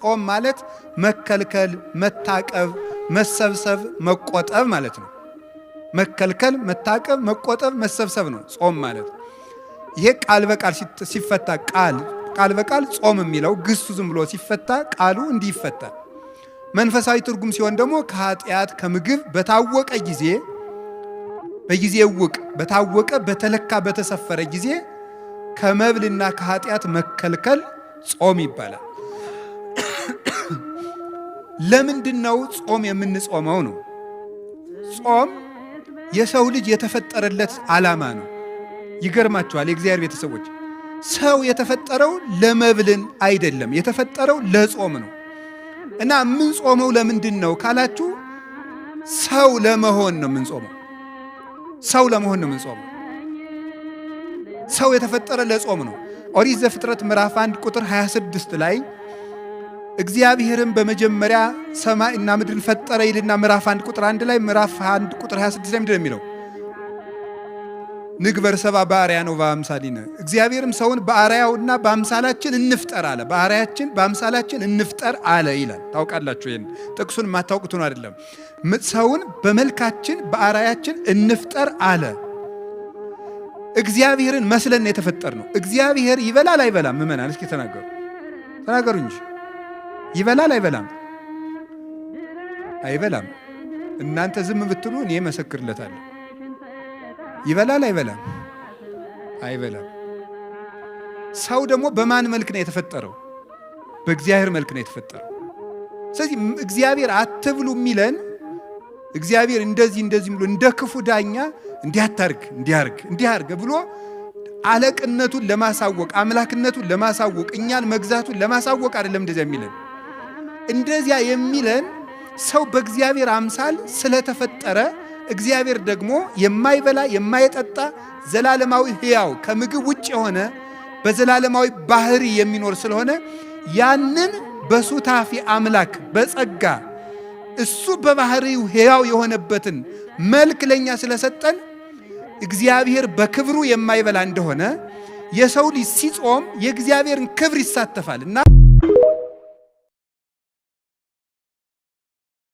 ጾም ማለት መከልከል፣ መታቀብ፣ መሰብሰብ፣ መቆጠብ ማለት ነው። መከልከል፣ መታቀብ፣ መቆጠብ፣ መሰብሰብ ነው ጾም ማለት። ይሄ ቃል በቃል ሲፈታ ቃል በቃል ጾም የሚለው ግሱ ዝም ብሎ ሲፈታ ቃሉ እንዲህ ይፈታል። መንፈሳዊ ትርጉም ሲሆን ደግሞ ከኃጢአት ከምግብ በታወቀ ጊዜ በጊዜ ውቅ በታወቀ በተለካ በተሰፈረ ጊዜ ከመብልና ከኃጢአት መከልከል ጾም ይባላል። ለምንድነው ጾም የምንጾመው ነው? ጾም የሰው ልጅ የተፈጠረለት ዓላማ ነው። ይገርማችኋል የእግዚአብሔር ቤተሰቦች፣ ሰው የተፈጠረው ለመብልን አይደለም፣ የተፈጠረው ለጾም ነው። እና የምንጾመው ለምንድን ነው ካላችሁ ሰው ለመሆን ነው የምንጾመው። ሰው ለመሆን ነው የምንጾመው። ሰው የተፈጠረ ለጾም ነው። ኦሪት ዘፍጥረት ምዕራፍ 1 ቁጥር 26 ላይ እግዚአብሔርም በመጀመሪያ ሰማይና ምድርን ፈጠረ ይልና ምዕራፍ 1 ቁጥር 1 ላይ ምዕራፍ 1 ቁጥር 26 ላይ ምንድን ነው የሚለው? ንግበር ሰብአ በአርአያነ ወበአምሳሊነ፣ እግዚአብሔርም ሰውን በአርአያውና በአምሳላችን እንፍጠር አለ። በአምሳላችን እንፍጠር አለ ይላል። ታውቃላችሁ፣ ይሄን ጥቅሱን የማታውቁት ነው አይደለም። ሰውን በመልካችን በአርአያችን እንፍጠር አለ። እግዚአብሔርን መስለን የተፈጠር ነው። እግዚአብሔር ይበላል አይበላም? ምእመናን እስኪ ተናገሩ እንጂ ይበላል አይበላም? አይበላም። እናንተ ዝም ብትሉ እኔ መሰክርለታለሁ። ይበላል አይበላም? አይበላም። ሰው ደግሞ በማን መልክ ነው የተፈጠረው? በእግዚአብሔር መልክ ነው የተፈጠረው። ስለዚህ እግዚአብሔር አትብሉ የሚለን እግዚአብሔር እንደዚህ ብሎ እንደ ክፉ ዳኛ እንዲያርግ ብሎ አለቅነቱን ለማሳወቅ አምላክነቱን ለማሳወቅ እኛን መግዛቱን ለማሳወቅ አይደለም እንደዚያ የሚለን። እንደዚያ የሚለን ሰው በእግዚአብሔር አምሳል ስለተፈጠረ እግዚአብሔር ደግሞ የማይበላ የማይጠጣ ዘላለማዊ ሕያው ከምግብ ውጭ የሆነ በዘላለማዊ ባህሪ የሚኖር ስለሆነ ያንን በሱታፊ አምላክ በጸጋ እሱ በባህሪው ሕያው የሆነበትን መልክ ለኛ ስለሰጠን እግዚአብሔር በክብሩ የማይበላ እንደሆነ የሰው ልጅ ሲጾም የእግዚአብሔርን ክብር ይሳተፋል እና